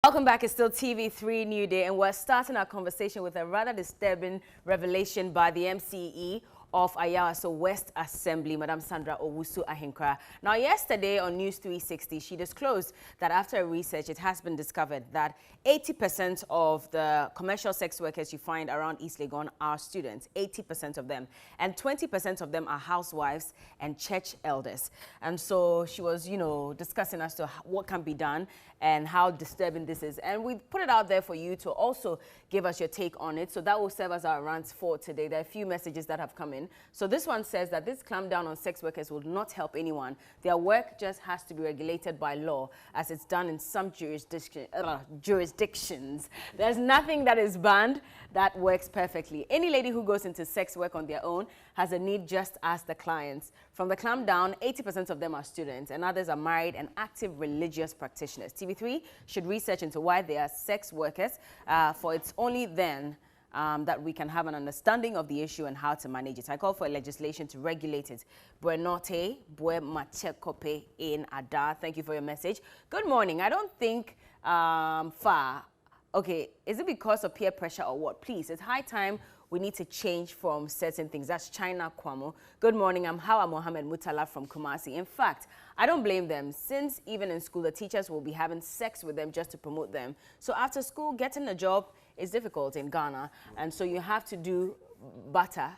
Welcome back. It's still TV3 New Day, and we're starting our conversation with a rather disturbing revelation by the MCE of Ayawaso West Assembly, Madam Sandra Owusu Ahinkra. Now, yesterday on News 360, she disclosed that after research, it has been discovered that 80% of the commercial sex workers you find around East Legon are students, 80% of them, and 20% of them are housewives and church elders. And so she was, discussing as to what can be done and how disturbing this is. And we put it out there for you to also give us your take on it. So that will serve as our rants for today. There are a few messages that have come in. So this one says that this clampdown on sex workers will not help anyone. Their work just has to be regulated by law, as it's done in some jurisdictions. There's nothing that is banned that works perfectly. Any lady who goes into sex work on their own has a need just as the clients. From the clampdown, 80% of them are students and others are married and active religious practitioners. TV3 should research into why they are sex workers, for it's only then that we can have an understanding of the issue and how to manage it. I call for legislation to regulate it. Buenote, bue machekope in Ada. Thank you for your message. Good morning. I don't think far. Okay, is it because of peer pressure or what? Please, it's high time we need to change from certain things. That's China Kwamo. Good morning. I'm Hawa Mohammed Mutala from Kumasi. In fact, I don't blame them, since even in school, the teachers will be having sex with them just to promote them. So after school, getting a job is difficult in Ghana. And so you have to do butter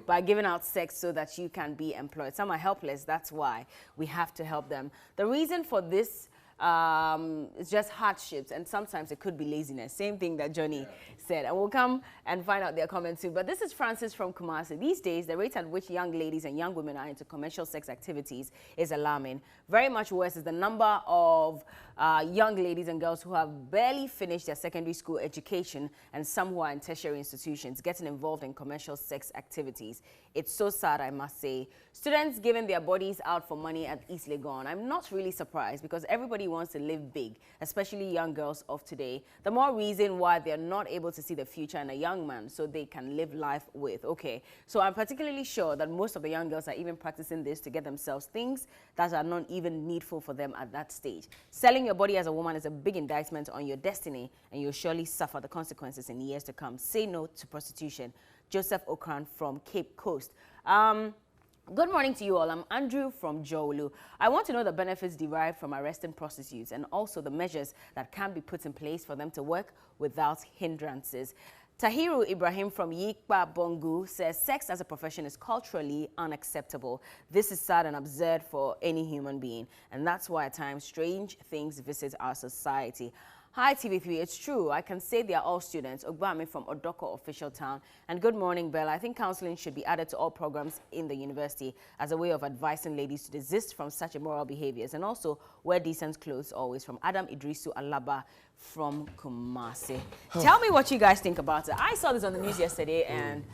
by giving out sex so that you can be employed. Some are helpless. That's why we have to help them. The reason for this it's just hardships, and sometimes it could be laziness. Same thing that Johnny said, and we'll come and find out their comments soon. But this is Francis from Kumasi. These days, the rate at which young ladies and young women are into commercial sex activities is alarming. Very much worse is the number of young ladies and girls who have barely finished their secondary school education, and some who are in tertiary institutions getting involved in commercial sex activities. It's so sad, I must say. Students giving their bodies out for money at East Legon. I'm not really surprised, because everybody wants to live big, especially young girls of today. The more reason why they're not able to see the future in a young man so they can live life with. Okay, so I'm particularly sure that most of the young girls are even practicing this to get themselves things that are not even needful for them at that stage. Selling your body as a woman is a big indictment on your destiny, and you'll surely suffer the consequences in years to come. Say no to prostitution. Joseph Okran from Cape Coast. Good morning to you all. I'm Andrew from Jowlu. I want to know the benefits derived from arresting prostitutes, and also the measures that can be put in place for them to work without hindrances. Tahiru Ibrahim from Yikpa Bongu says sex as a profession is culturally unacceptable. This is sad and absurd for any human being, and that's why at times strange things visit our society. Hi TV3, it's true. I can say they are all students. Ogbami from Odoko Official Town. And good morning, Bella. I think counseling should be added to all programs in the university as a way of advising ladies to desist from such immoral behaviors, and also wear decent clothes always. From Adam Idrisu Alaba from Kumasi. Tell me what you guys think about it. I saw this on the news yesterday, and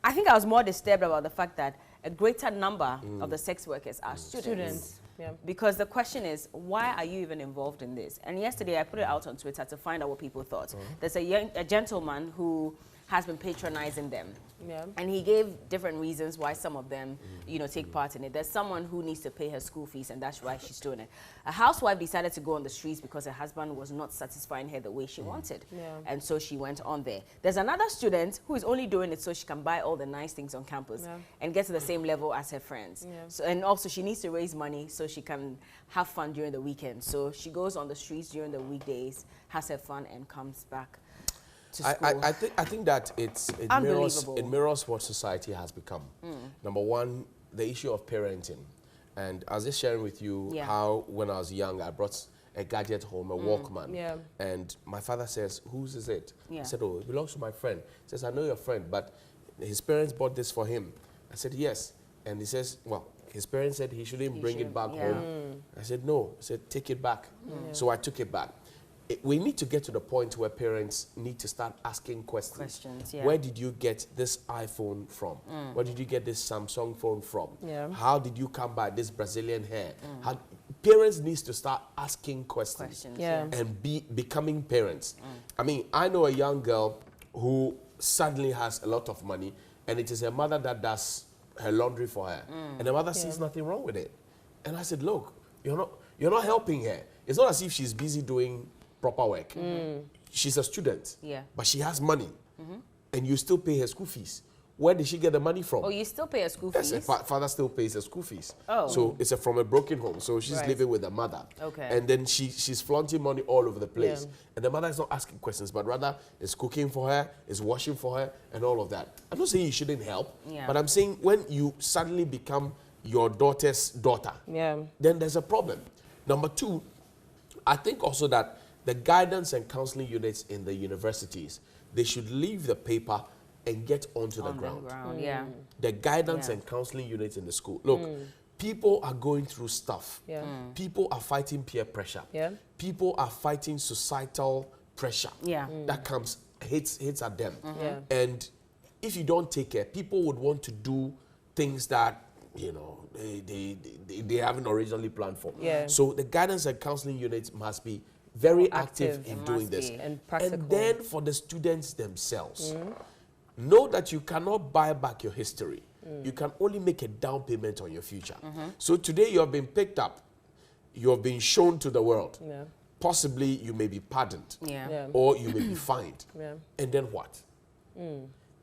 I think I was more disturbed about the fact that a greater number of the sex workers are students. Yeah. Because the question is, why are you even involved in this? And yesterday I put it out on Twitter to find out what people thought. There's a gentleman who has been patronizing them. Yeah. And he gave different reasons why some of them, take part in it. There's someone who needs to pay her school fees, and that's why she's doing it. A housewife decided to go on the streets because her husband was not satisfying her the way she wanted. Yeah. And so she went on there. There's another student who is only doing it so she can buy all the nice things on campus and get to the same level as her friends. Yeah. So, and also she needs to raise money so she can have fun during the weekend. So she goes on the streets during the weekdays, has her fun, and comes back. I think that it mirrors what society has become. Number one, the issue of parenting. And I was just sharing with you how when I was young, I brought a gadget home, a Walkman. Yeah. And my father says, whose is it? Yeah. I said, oh, it belongs to my friend. He says, I know your friend, but his parents bought this for him. I said, yes. And he says, well, his parents said he shouldn't bring it back home. I said, no. He said, take it back. So I took it back. We need to get to the point where parents need to start asking questions. Where did you get this iPhone from? Where did you get this Samsung phone from? How did you come by this Brazilian hair? Parents need to start asking questions and becoming parents. I mean, I know a young girl who suddenly has a lot of money, and it is her mother that does her laundry for her. And the mother sees nothing wrong with it. And I said, look, you're not helping her. it's not as if she's busy doing proper work. She's a student, but she has money, and you still pay her school fees. Where did she get the money from? Oh, you still pay her school fees? Yes, her father still pays her school fees. Oh. So it's from a broken home. So she's living with her mother. Okay. And then she's flaunting money all over the place. And the mother is not asking questions, but rather is cooking for her, is washing for her, and all of that. I'm not saying you shouldn't help, but I'm saying when you suddenly become your daughter's daughter, then there's a problem. Number two, I think also that the guidance and counseling units in the universities, they should leave the paper and get onto the ground. The guidance and counseling units in the school. Look, people are going through stuff. People are fighting peer pressure. People are fighting societal pressure that comes, hits at them. And if you don't take care, people would want to do things that, you know, they haven't originally planned for. So the guidance and counseling units must be very active in doing this. And practical. And then for the students themselves, know that you cannot buy back your history. You can only make a down payment on your future. So today you have been picked up, you have been shown to the world. Possibly you may be pardoned, or you may be fined. And then what?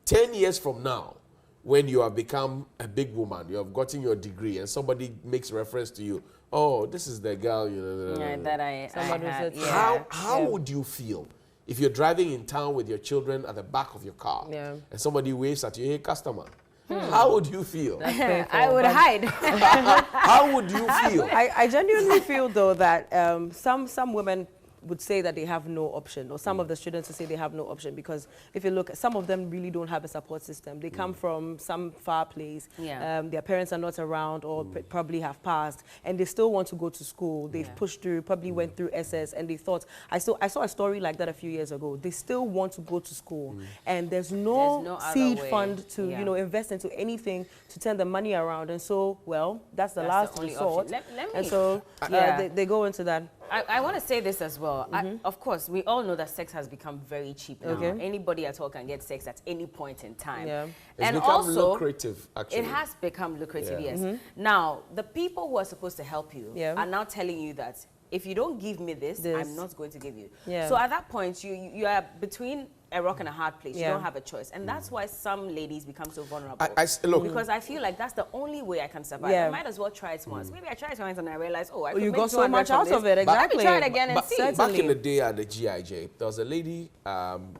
10 years from now, when you have become a big woman, you have gotten your degree, and somebody makes reference to you, oh, this is the girl, you know. That I had. How would you feel if you're driving in town with your children at the back of your car, and somebody waves at you, hey, customer? How would you feel? I would hide. How would you feel? I genuinely feel, though, that some women would say that they have no option, or some of the students would say they have no option, because if you look, some of them really don't have a support system. They come from some far place. Their parents are not around, or probably have passed, and they still want to go to school. They've pushed through, probably went through SS, and they thought, I saw a story like that a few years ago. They still want to go to school, and there's no seed fund to you know, invest into anything to turn the money around. And so, well, that's the last resort. And so they go into that. I want to say this as well. Of course, we all know that sex has become very cheap now. Anybody at all can get sex at any point in time. It's become also lucrative, actually. It has become lucrative, yes. Now, the people who are supposed to help you are now telling you that if you don't give me this, I'm not going to give you. So at that point, you are between a rock and a hard place. You don't have a choice. And that's why some ladies become so vulnerable. Look, because I feel like that's the only way I can survive. I might as well try it once. Maybe I tried it once and I realized, oh, I could you make got so much out of it. Exactly. Let me try it again and see. Back in the day at the GIJ, there was a lady,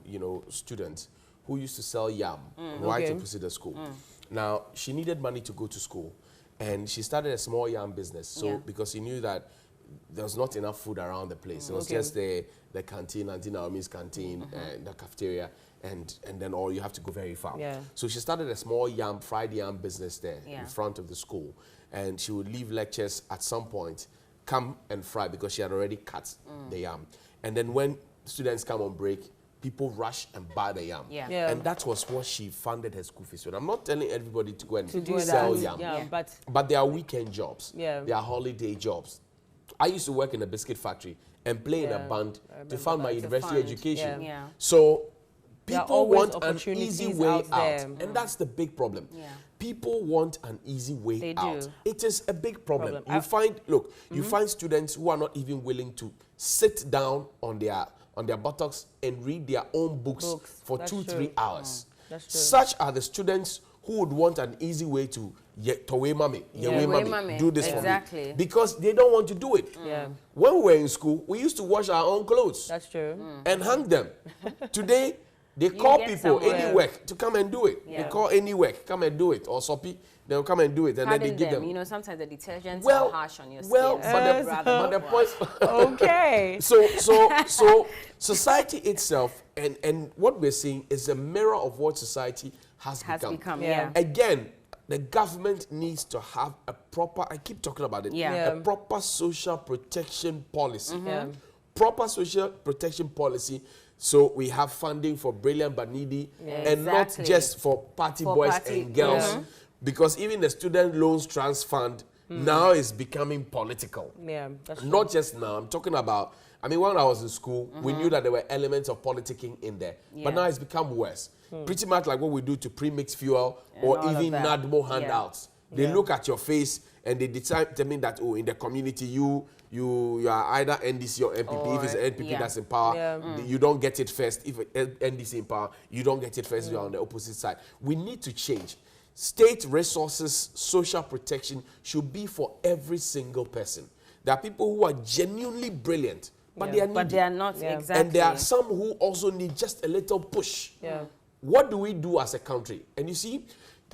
you know, student who used to sell yam right opposite the school. Now, she needed money to go to school, and she started a small yam business. So because she knew that there was not enough food around the place. It was just the canteen, Auntie Naomi's canteen, and the cafeteria, and then all you have to go very far. So she started a small fried yam business there in front of the school. And she would leave lectures at some point, come and fry, because she had already cut the yam. And then when students come on break, people rush and buy the yam. And that was what she funded her school fees with. I'm not telling everybody to go and sell yam. But there are weekend jobs. There are holiday jobs. I used to work in a biscuit factory and play in a band to fund my university education. So people want an easy way out. And that's the big problem. People want an easy way out. It is a big problem. You find, look, you find students who are not even willing to sit down on their buttocks and read their own books for 2-3 hours. Such are the students who would want an easy way to Towe Mami, do this for me. Because they don't want to do it. When we were in school, we used to wash our own clothes. That's true. And hang them. Today, they call people anywhere to come and do it. They call anywhere, come and do it. Or Sopi, they'll come and do it, and then they give them. You know, sometimes the detergents are harsh on your skin. But the point... Okay. So society itself, and what we're seeing is a mirror of what society has become. Again, the government needs to have a proper, I keep talking about it, a proper social protection policy. Proper social protection policy, so we have funding for brilliant but needy, and not just for party boys and girls. Because even the Student Loans Trust Fund now is becoming political. Not just now, I'm talking about, I mean, when I was in school, we knew that there were elements of politicking in there. But now it's become worse. Pretty much like what we do to pre-mix fuel or even NADMO handouts. They look at your face and they determine that, oh, in the community, you you are either NDC or NPP. Or, if it's NPP that's in power, you don't get it first. If NDC in power, you don't get it first. You are on the opposite side. We need to change. State resources, social protection should be for every single person. There are people who are genuinely brilliant, but they are needy. But they are not, exactly. And there are some who also need just a little push. What do we do as a country? And you see,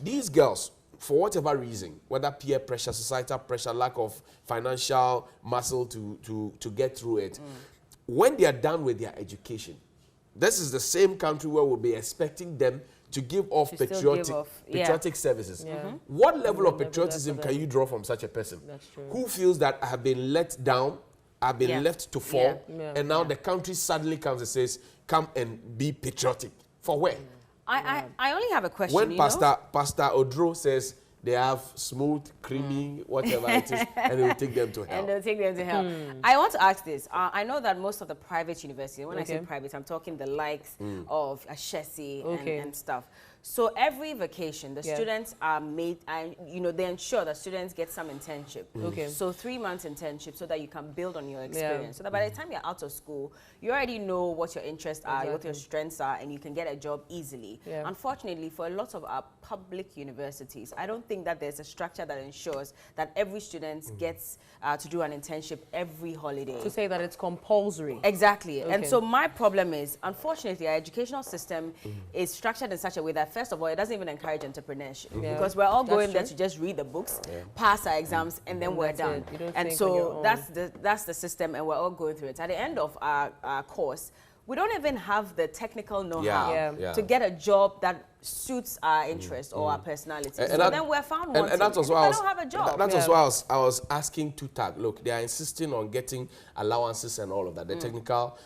these girls, for whatever reason, whether peer pressure, societal pressure, lack of financial muscle to get through it, when they are done with their education, this is the same country where we'll be expecting them to give off patriotic services. What level of patriotism can you draw from such a person? That's true. Who feels that I have been let down, I've been left to fall, and now the country suddenly comes and says, come and be patriotic. For where? I only have a question. When Pastor Odro says they have smooth, creamy, whatever it is, and they'll take them to hell. And they'll take them to hell. I want to ask this. I know that most of the private universities, when I say private, I'm talking the likes of Ashesi and stuff. So every vacation, the students are made, they ensure that students get some internship. So 3 months internship so that you can build on your experience. So that by the time you're out of school, you already know what your interests are, what your strengths are, and you can get a job easily. Unfortunately, for a lot of our public universities, I don't think that there's a structure that ensures that every student gets to do an internship every holiday. To say that it's compulsory. Exactly. And so my problem is, unfortunately, our educational system is structured in such a way that, first of all, it doesn't even encourage entrepreneurship because we're all going there to just read the books, pass our exams, and then we're done. And so that's the system, and we're all going through it. At the end of our course, we don't even have the technical know-how to get a job that suits our interest or our personality. So then we're found wanting. And that's also why I don't have a job. That's also why I was asking TUTAG. Look, they are insisting on getting allowances and all of that. The Technical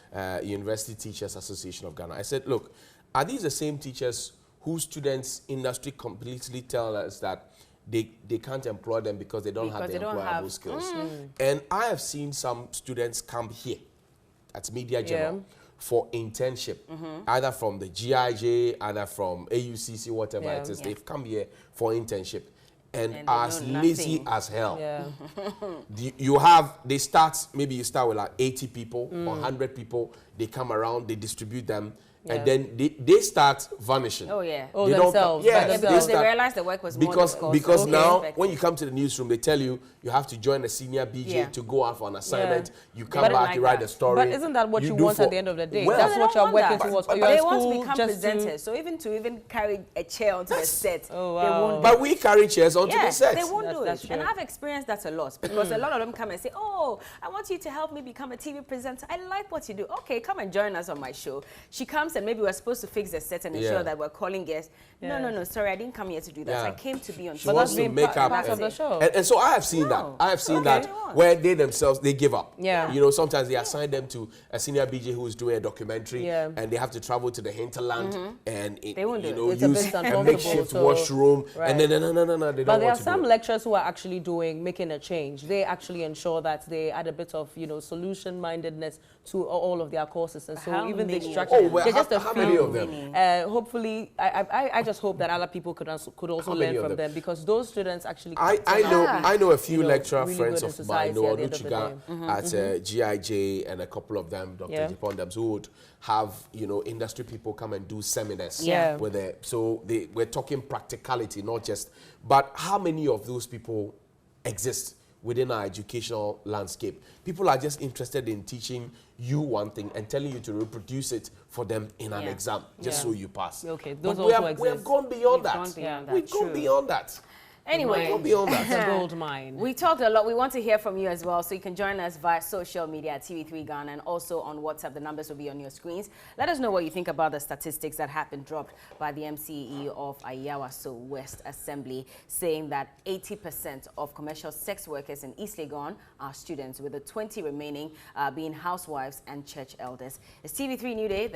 University Teachers Association of Ghana. I said, look, are these the same teachers whose students industry completely tell us that they can't employ them because they don't have the employable skills? And I have seen some students come here at Media General for internship, either from the GIJ, either from AUCC, whatever it is. They've come here for internship and are as lazy as hell. They start, maybe you start with like 80 people or 100 people, they come around, they distribute them, and then they start vanishing. They themselves. Because they realize the work was more difficult. Because now, when you come to the newsroom, they tell you have to join a senior BJ to go out for an assignment. You come back, you write a story. But isn't that what you want at the end of the day? Well, that's what you're working towards. But they want to become presenters. So even carry a chair onto the set, they won't. But we carry chairs onto the set. They won't do it. And I've experienced that a lot because a lot of them come and say, oh, I want you to help me become a TV presenter. I like what you do. Okay, come and join us on my show. She comes and maybe we're supposed to fix the set and ensure that we're calling guests. No, sorry, I didn't come here to do that. I came to be on show. But that's being part of the show. And so I have seen that. I have seen that where they themselves, they give up. You know, sometimes they assign them to a senior BJ who is doing a documentary and they have to travel to the hinterland and use a makeshift washroom. And then, no, they don't want to. But there are some lecturers who are actually making a change. They actually ensure that they add a bit of, solution-mindedness to all of their courses. And so even the structure, they're just a few. Many of them? Hopefully, I just hope that other people could also learn from them because those students actually. I know a few lecturer friends of mine, Noah Nuchiga at GIJ, and a couple of them, Dr. Jipondams, who would have industry people come and do seminars with it. So we're talking practicality, not just. But how many of those people exist within our educational landscape? People are just interested in teaching you one thing and telling you to reproduce it for them in an exam, just so you pass. Okay, those also exist. We have gone beyond that. We've gone beyond that. Anyway, it's a gold mine. We talked a lot. We want to hear from you as well, so you can join us via social media at TV3 Ghana and also on WhatsApp. The numbers will be on your screens. Let us know what you think about the statistics that have been dropped by the MCE of Ayawaso West Assembly, saying that 80% of commercial sex workers in East Legon are students, with the 20 remaining being housewives and church elders. It's TV3 New Day.